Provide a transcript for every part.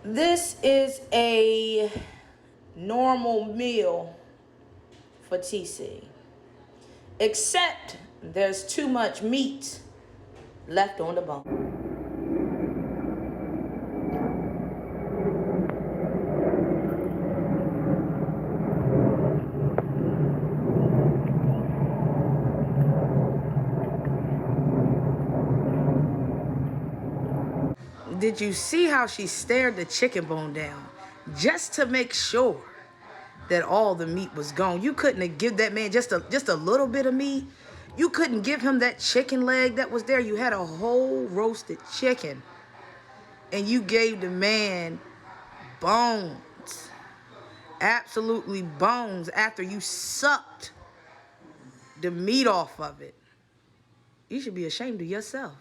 This is a normal meal for TC, except there's too much meat left on the bone. Did you see how she stared the chicken bone down just to make sure that all the meat was gone? You couldn't have given that man just a little bit of meat. You couldn't give him that chicken leg that was there. You had a whole roasted chicken, and you gave the man bones, absolutely bones, after you sucked the meat off of it. You should be ashamed of yourself.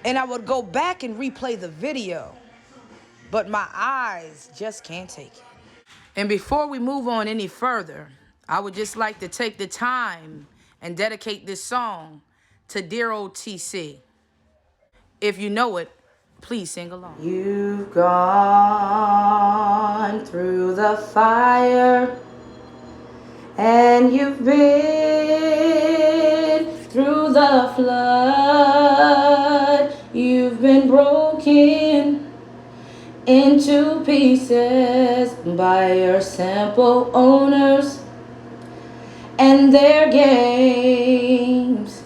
And I would go back and replay the video, but my eyes just can't take it. And before we move on any further, I would just like to take the time and dedicate this song to dear old TC. If you know it, please sing along. You've gone through the fire, and you've been through the flood. You've been broken into pieces by your simple owners and their games.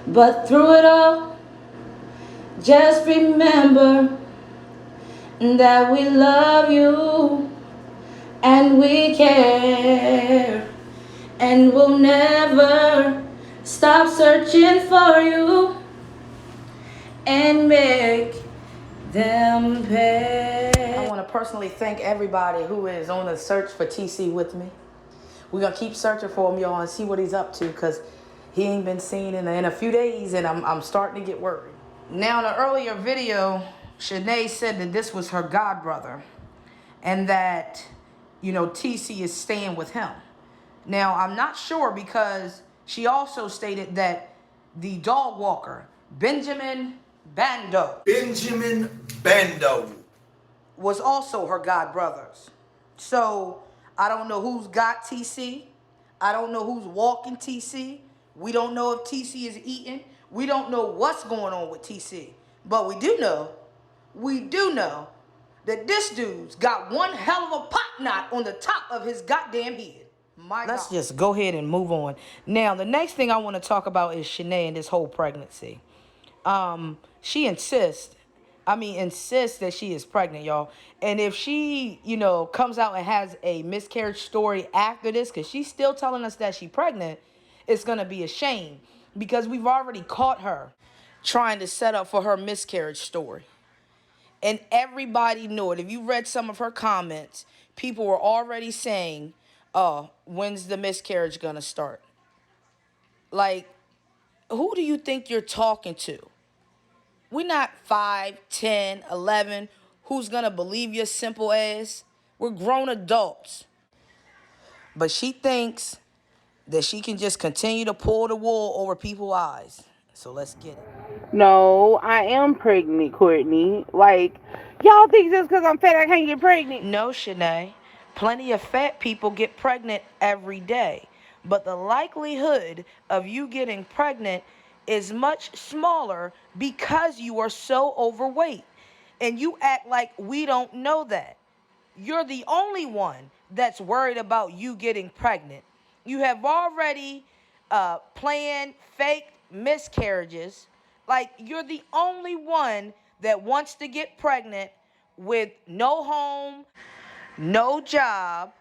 But through it all, just remember that we love you and we care, and we'll never stop searching for you and make them pay. I want to personally thank everybody who is on the search for TC with me. We're going to keep searching for him, y'all, and see what he's up to, because he ain't been seen in a few days, and I'm starting to get worried. Now, in an earlier video, Shanae said that this was her godbrother, and that, you know, TC is staying with him. Now, I'm not sure, because she also stated that the dog walker, Benjamin Bando, was also her godbrothers. So I don't know who's got TC. I don't know who's walking TC. We don't know if TC is eating. We don't know what's going on with TC. But we do know that this dude's got one hell of a pot knot on the top of his goddamn head. Let's just go ahead and move on. Now, the next thing I want to talk about is Shanae and this whole pregnancy. She insists that she is pregnant, y'all. And if she, you know, comes out and has a miscarriage story after this, because she's still telling us that she's pregnant, it's going to be a shame, because we've already caught her trying to set up for her miscarriage story. And everybody knew it. If you read some of her comments, people were already saying, when's the miscarriage going to start? Like, who do you think you're talking to? We're not 5, 10, 11. Who's going to believe your simple ass? We're grown adults. But she thinks that she can just continue to pull the wool over people's eyes. So let's get it. No, I am pregnant, Courtney. Like, y'all think just because I'm fat I can't get pregnant? No, Shanae. Plenty of fat people get pregnant every day. But the likelihood of you getting pregnant is much smaller because you are so overweight. And you act like we don't know that. You're the only one that's worried about you getting pregnant. You have already planned fake miscarriages. Like, you're the only one that wants to get pregnant with no home, no job,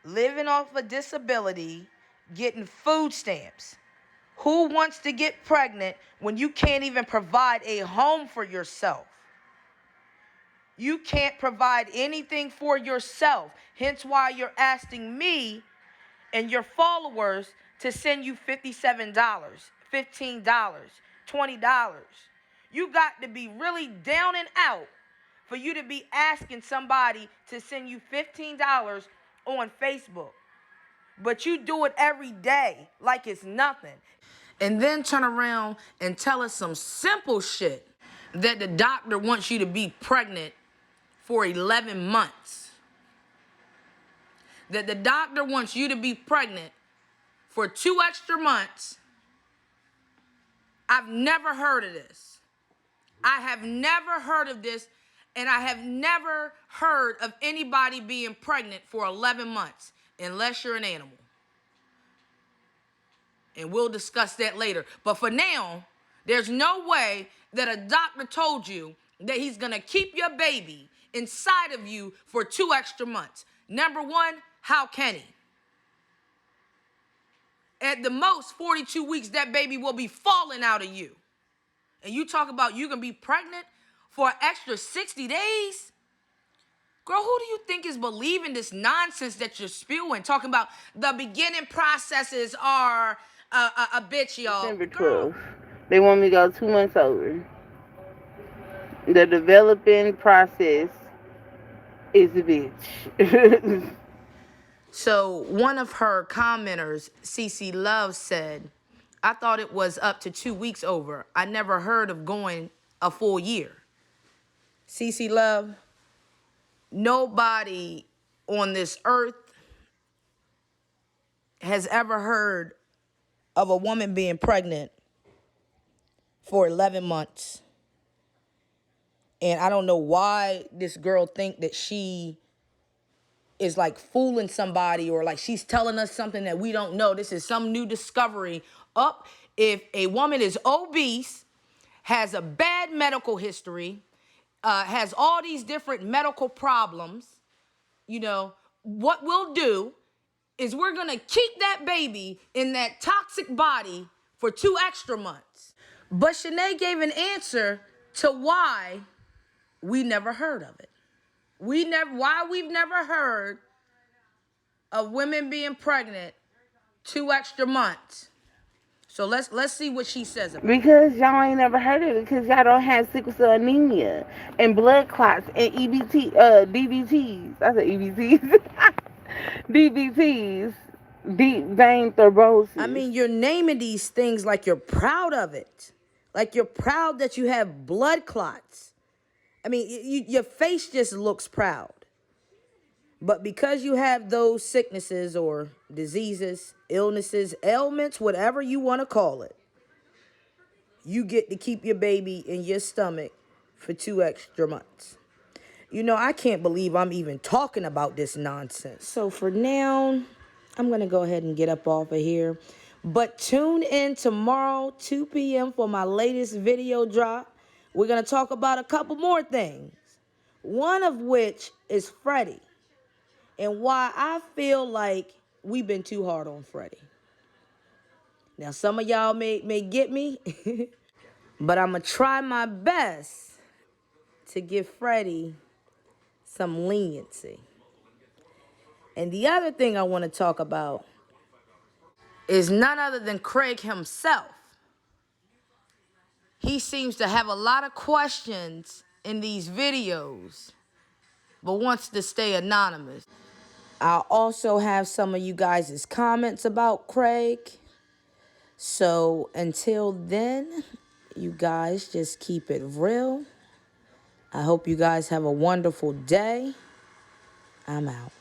living off a disability, getting food stamps. Who wants to get pregnant when you can't even provide a home for yourself? You can't provide anything for yourself. Hence why you're asking me and your followers to send you $57, $15, $20. You got to be really down and out for you to be asking somebody to send you $15 on Facebook. But you do it every day like it's nothing. And then turn around and tell us some simple shit that the doctor wants you to be pregnant for 11 months. That the doctor wants you to be pregnant for 2 extra months. I've never heard of this. I have never heard of this, and I have never heard of anybody being pregnant for 11 months, unless you're an animal. And we'll discuss that later. But for now, there's no way that a doctor told you that he's gonna keep your baby inside of you for 2 extra months. Number one, how can he? At the most, 42 weeks, that baby will be falling out of you. And you talk about you gonna be pregnant for an extra 60 days? Girl, who do you think is believing this nonsense that you're spewing? Talking about the beginning processes are a bitch, y'all. December Girl. 12th. They want me to go 2 months over. The developing process is a bitch. So one of her commenters, CC Love, said, I thought it was up to 2 weeks over. I never heard of going a full year. CC Love, nobody on this earth has ever heard of a woman being pregnant for 11 months. And I don't know why this girl think that she is like fooling somebody, or like she's telling us something that we don't know. This is some new discovery. If a woman is obese, has a bad medical history, has all these different medical problems, you know, what we'll do is we're gonna keep that baby in that toxic body for 2 extra months. But Shanae gave an answer to why we never heard of it. Why we've never heard of women being pregnant 2 extra months. So let's see what she says about it. Because y'all ain't never heard of it, because y'all don't have sickle cell anemia and blood clots and DBTs. I said EBTs. DBTs, deep vein thrombosis. I mean, you're naming these things like you're proud of it. Like you're proud that you have blood clots. I mean, your face just looks proud. But because you have those sicknesses or diseases, illnesses, ailments, whatever you want to call it, you get to keep your baby in your stomach for 2 extra months. You know, I can't believe I'm even talking about this nonsense. So for now, I'm going to go ahead and get up off of here. But tune in tomorrow, 2 p.m. for my latest video drop. We're going to talk about a couple more things. One of which is Freddie. And why I feel like we've been too hard on Freddie. Now, some of y'all may get me, but I'm going to try my best to give Freddie some leniency. And the other thing I want to talk about is none other than Craig himself. He seems to have a lot of questions in these videos, but wants to stay anonymous. I'll also have some of you guys' comments about Craig. So until then, you guys just keep it real. I hope you guys have a wonderful day. I'm out.